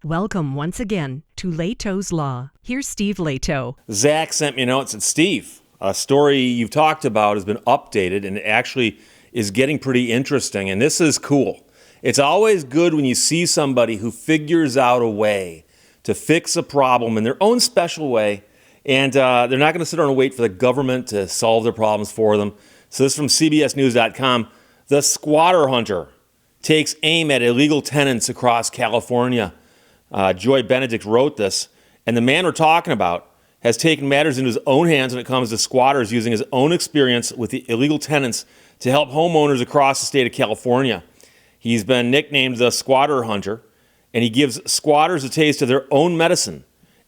Welcome once again to Lehto's Law. Here's Steve Lehto. Zach sent me a note and said, Steve, a story you've talked about has been updated and it actually is getting pretty interesting, and this is cool. It's always good when you see somebody who figures out a way to fix a problem in their own special way, and they're not going to sit around and wait for the government to solve their problems for them. So this is from CBSNews.com. The squatter hunter takes aim at illegal tenants across California. Joy Benedict wrote this, and the man we're talking about has taken matters into his own hands when it comes to squatters, using his own experience with the illegal tenants to help homeowners across the state of California. He's been nicknamed the squatter hunter, and he gives squatters a taste of their own medicine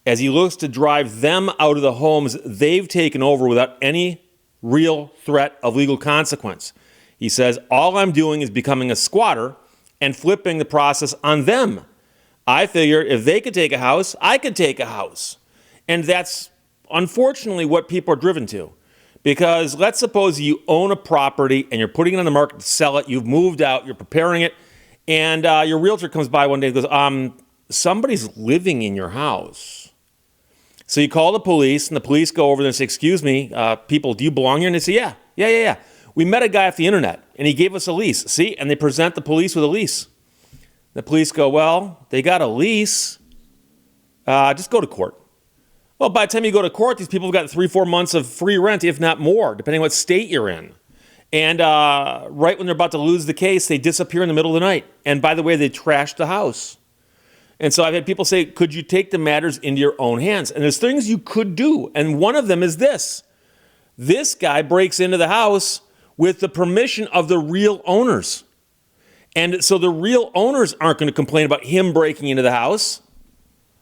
as he looks to drive them out of the homes they've taken over without any real threat of legal consequence. He says, all I'm doing is becoming a squatter and flipping the process on them. I figure if they could take a house, I could take a house. And that's unfortunately what people are driven to. Because let's suppose you own a property and you're putting it on the market to sell it. You've moved out, you're preparing it, and your realtor comes by one day and goes, somebody's living in your house. So you call the police, and the police go over there and say, excuse me, people, do you belong here? And they say, yeah. We met a guy off the internet, and he gave us a lease. See? And they present the police with a lease. The police go, well, they got a lease. Just go to court. Well, by the time you go to court, these people have got 3-4 months of free rent, if not more, depending on what state you're in. And right when they're about to lose the case, they disappear in the middle of the night. And by the way, they trashed the house. And so I've had people say, could you take the matters into your own hands? And there's things you could do. And one of them is this. This guy breaks into the house with the permission of the real owners. And so the real owners aren't going to complain about him breaking into the house.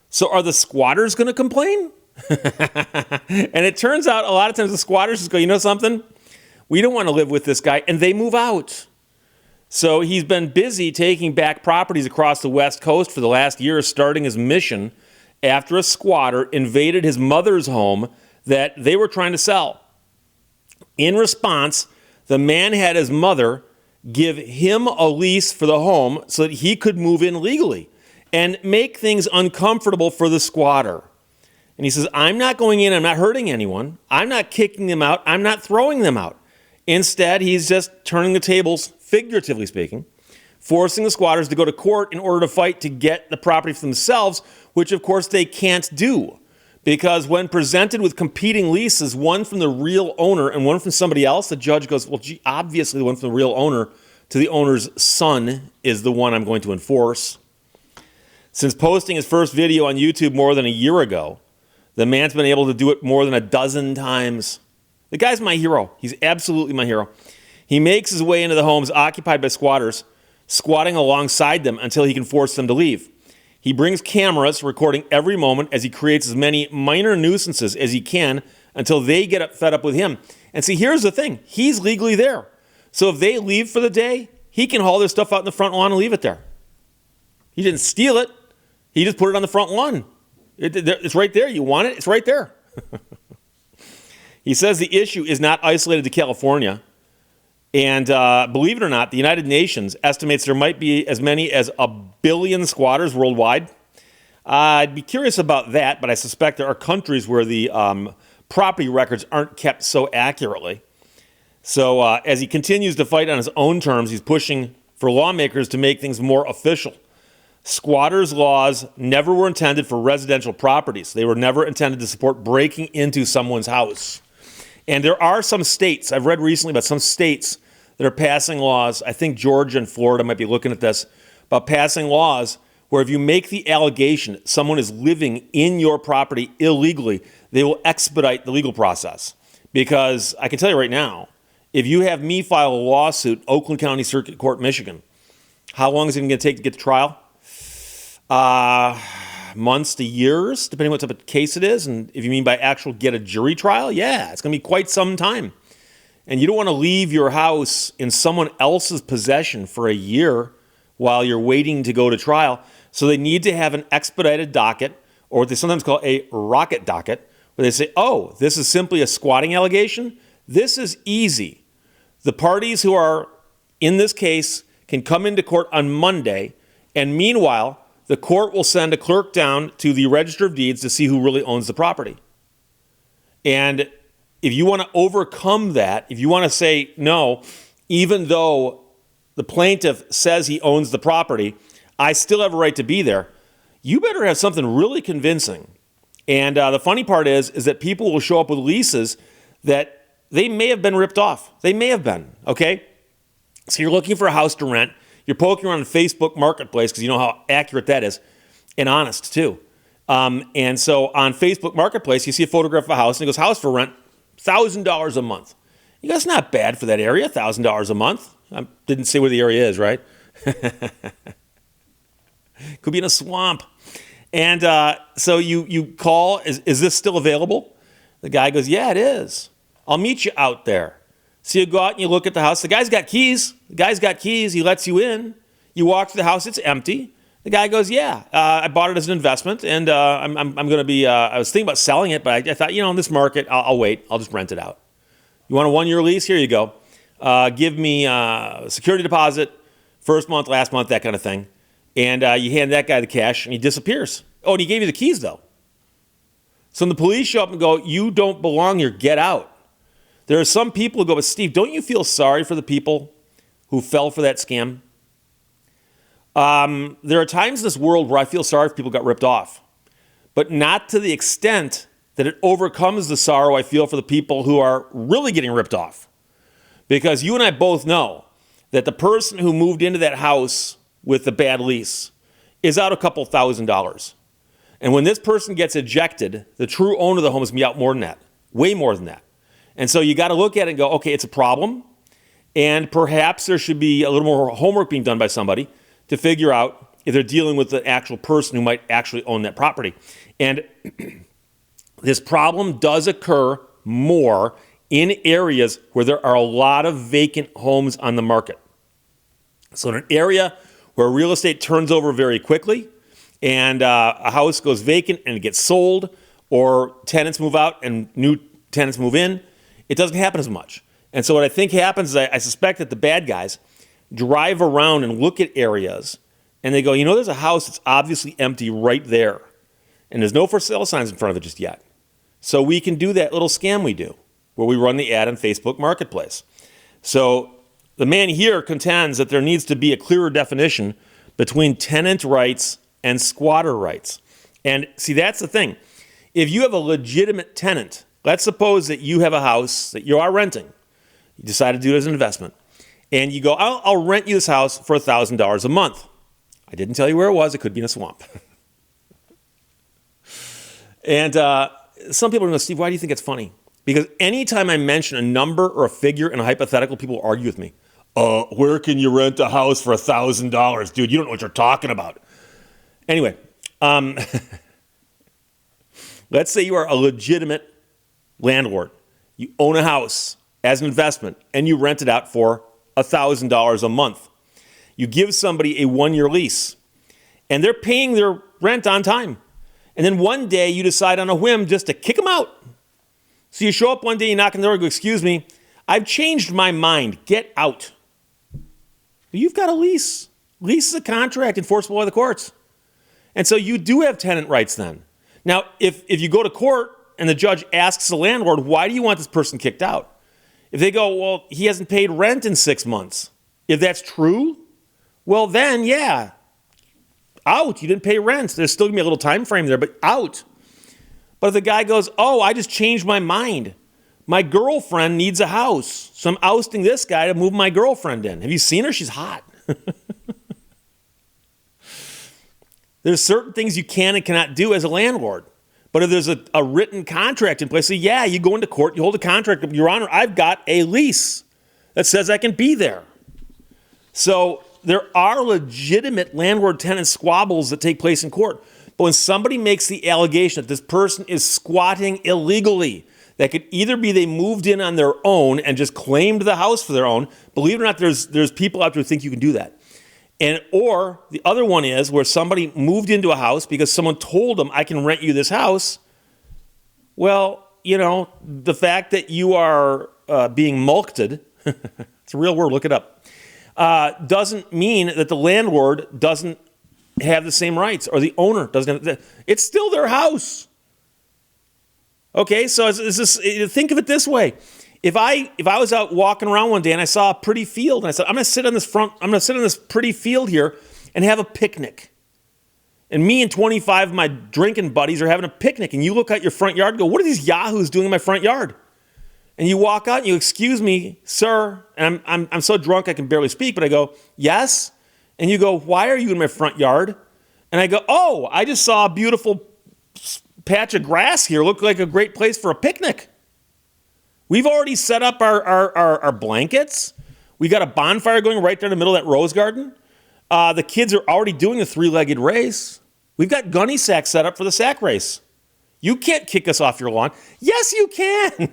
So are the squatters going to complain? And it turns out a lot of times the squatters just go, you know something? We don't want to live with this guy. And they move out. So he's been busy taking back properties across the West Coast for the last year, starting his mission after a squatter invaded his mother's home that they were trying to sell. In response, the man had his mother give him a lease for the home so that he could move in legally and make things uncomfortable for the squatter. And he says, I'm not going in, I'm not hurting anyone, I'm not kicking them out, I'm not throwing them out. Instead, he's just turning the tables, figuratively speaking, forcing the squatters to go to court in order to fight to get the property for themselves, which of course they can't do. Because when presented with competing leases, one from the real owner and one from somebody else, the judge goes, well, gee, obviously the one from the real owner to the owner's son is the one I'm going to enforce. Since posting his first video on YouTube more than a year ago, the man's been able to do it more than a dozen times. The guy's my hero. He's absolutely my hero. He makes his way into the homes occupied by squatters, squatting alongside them until he can force them to leave. He brings cameras recording every moment as he creates as many minor nuisances as he can until they get fed up with him. And see, here's the thing. He's legally there. So if they leave for the day, he can haul their stuff out in the front lawn and leave it there. He didn't steal it. He just put it on the front lawn. It's right there. You want it? It's right there. He says the issue is not isolated to California. And believe it or not, the United Nations estimates there might be as many as 1 billion squatters worldwide. I'd be curious about that, but I suspect there are countries where the property records aren't kept so accurately. So as he continues to fight on his own terms, he's pushing for lawmakers to make things more official. Squatters' laws never were intended for residential properties. They were never intended to support breaking into someone's house. And there are some states, I've read recently about some states that are passing laws, I think Georgia and Florida might be looking at this, about passing laws where if you make the allegation that someone is living in your property illegally, they will expedite the legal process. Because I can tell you right now, if you have me file a lawsuit, Oakland County Circuit Court, Michigan, how long is it going to take to get to trial? Months to years, depending what type of case it is. And if you mean by actual get a jury trial, yeah, it's going to be quite some time. And you don't want to leave your house in someone else's possession for a year while you're waiting to go to trial. So they need to have an expedited docket, or what they sometimes call a rocket docket, where they say, oh, this is simply a squatting allegation. This is easy. The parties who are in this case can come into court on Monday, and meanwhile, the court will send a clerk down to the Register of Deeds to see who really owns the property. And if you want to overcome that, if you want to say, no, even though the plaintiff says he owns the property, I still have a right to be there, you better have something really convincing. And the funny part is that people will show up with leases that they may have been ripped off. They may have been, okay? So you're looking for a house to rent. You're poking around Facebook Marketplace because you know how accurate that is, and honest too. And so on Facebook Marketplace, you see a photograph of a house, and it goes, house for rent, $1,000 a month. You go, that's not bad for that area, $1,000 a month. I didn't say where the area is, right? Could be in a swamp. And so you call, is this still available? The guy goes, yeah, it is. I'll meet you out there. So you go out and you look at the house. The guy's got keys. He lets you in. You walk to the house. It's empty. The guy goes, yeah, I bought it as an investment, and I'm going to be, I was thinking about selling it, but I thought, in this market, I'll wait. I'll just rent it out. You want a 1-year lease? Here you go. Give me security deposit, first month, last month, that kind of thing. And you hand that guy the cash, and he disappears. Oh, and he gave you the keys, though. So when the police show up and go, you don't belong here, get out. There are some people who go, but Steve, don't you feel sorry for the people who fell for that scam? There are times in this world where I feel sorry for people who got ripped off, but not to the extent that it overcomes the sorrow I feel for the people who are really getting ripped off. Because you and I both know that the person who moved into that house with the bad lease is out a couple $1,000s. And when this person gets ejected, the true owner of the home is going to be out more than that, way more than that. And so you got to look at it and go, okay, it's a problem, and perhaps there should be a little more homework being done by somebody to figure out if they're dealing with the actual person who might actually own that property. And this problem does occur more in areas where there are a lot of vacant homes on the market. So in an area where real estate turns over very quickly and a house goes vacant and it gets sold, or tenants move out and new tenants move in, it doesn't happen as much. And so what I think happens is I suspect that the bad guys drive around and look at areas and they go, there's a house that's obviously empty right there. And there's no for sale signs in front of it just yet. So we can do that little scam we do where we run the ad on Facebook Marketplace. So the man here contends that there needs to be a clearer definition between tenant rights and squatter rights. And see, that's the thing. If you have a legitimate tenant, let's suppose that you have a house that you are renting. You decide to do it as an investment. And you go, I'll rent you this house for $1,000 a month. I didn't tell you where it was. It could be in a swamp. And some people are going to go, Steve, why do you think it's funny? Because anytime I mention a number or a figure in a hypothetical, people argue with me. Where can you rent a house for $1,000? Dude, you don't know what you're talking about. Anyway, let's say you are a legitimate landlord. You own a house as an investment, and you rent it out for $1,000 a month. You give somebody a 1-year lease, and they're paying their rent on time. And then one day you decide on a whim just to kick them out. So you show up one day, you knock on the door, and go, excuse me, I've changed my mind. Get out. You've got a lease. Lease is a contract enforceable by the courts. And so you do have tenant rights then. Now, if you go to court and the judge asks the landlord, why do you want this person kicked out? If they go, well, he hasn't paid rent in 6 months. If that's true, well then, yeah, out. You didn't pay rent. There's still going to be a little time frame there, but out. But if the guy goes, oh, I just changed my mind. My girlfriend needs a house, so I'm ousting this guy to move my girlfriend in. Have you seen her? She's hot. There's certain things you can and cannot do as a landlord. But if there's a written contract in place, so yeah, you go into court, you hold a contract, Your Honor, I've got a lease that says I can be there. So there are legitimate landlord-tenant squabbles that take place in court. But when somebody makes the allegation that this person is squatting illegally, that could either be they moved in on their own and just claimed the house for their own. Believe it or not, there's people out there who think you can do that. Or the other one is where somebody moved into a house because someone told them, I can rent you this house. Well, the fact that you are being mulcted, it's a real word, look it up, doesn't mean that the landlord doesn't have the same rights, or the owner doesn't have, it's still their house. Okay, so think of it this way. If I was out walking around one day and I saw a pretty field and I said, I'm going to sit on this pretty field here and have a picnic. And me and 25 of my drinking buddies are having a picnic, and you look at your front yard and go, what are these yahoos doing in my front yard? And you walk out and you, excuse me, sir, and I'm so drunk I can barely speak, but I go, yes? And you go, why are you in my front yard? And I go, oh, I just saw a beautiful patch of grass here. Looked like a great place for a picnic. We've already set up our blankets. We got a bonfire going right there in the middle of that rose garden. The kids are already doing a 3-legged race. We've got gunny sacks set up for the sack race. You can't kick us off your lawn. Yes, you can.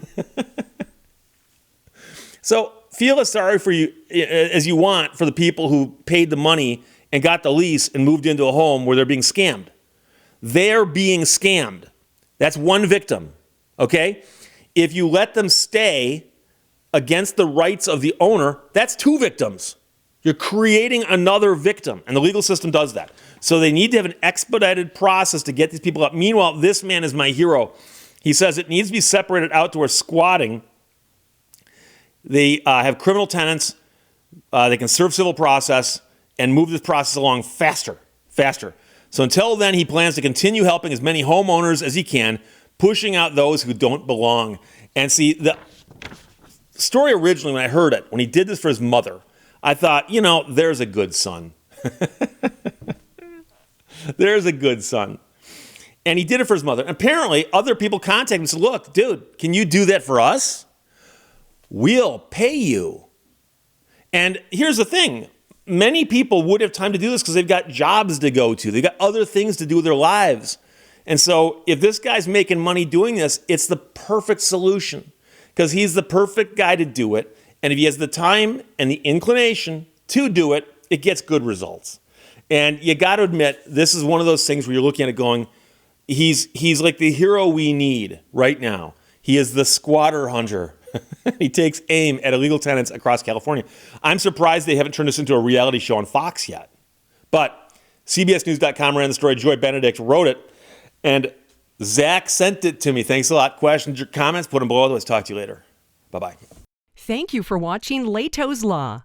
So feel as sorry for you as you want for the people who paid the money and got the lease and moved into a home where they're being scammed. They're being scammed. That's one victim, okay? If you let them stay against the rights of the owner, that's 2 victims. You're creating another victim, and the legal system does that. So they need to have an expedited process to get these people up. Meanwhile, this man is my hero. He says it needs to be separated out to where squatting. They have criminal tenants. They can serve civil process and move this process along faster. So until then, he plans to continue helping as many homeowners as he can, pushing out those who don't belong. And see, the story originally, when I heard it, when he did this for his mother, I thought, there's a good son. There's a good son. And he did it for his mother. And apparently, other people contacted him and said, look, dude, can you do that for us? We'll pay you. And here's the thing. Many people would have time to do this because they've got jobs to go to. They've got other things to do with their lives. And so if this guy's making money doing this, it's the perfect solution because he's the perfect guy to do it. And if he has the time and the inclination to do it, it gets good results. And you got to admit, this is one of those things where you're looking at it going, he's like the hero we need right now. He is the squatter hunter. He takes aim at illegal tenants across California. I'm surprised they haven't turned this into a reality show on Fox yet. But CBSNews.com ran the story. Joy Benedict wrote it. And Zach sent it to me. Thanks a lot. Questions or comments, put them below. Let's talk to you later. Bye-bye. Thank you for watching Lehto's Law.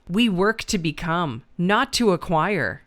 We work to become, not to acquire.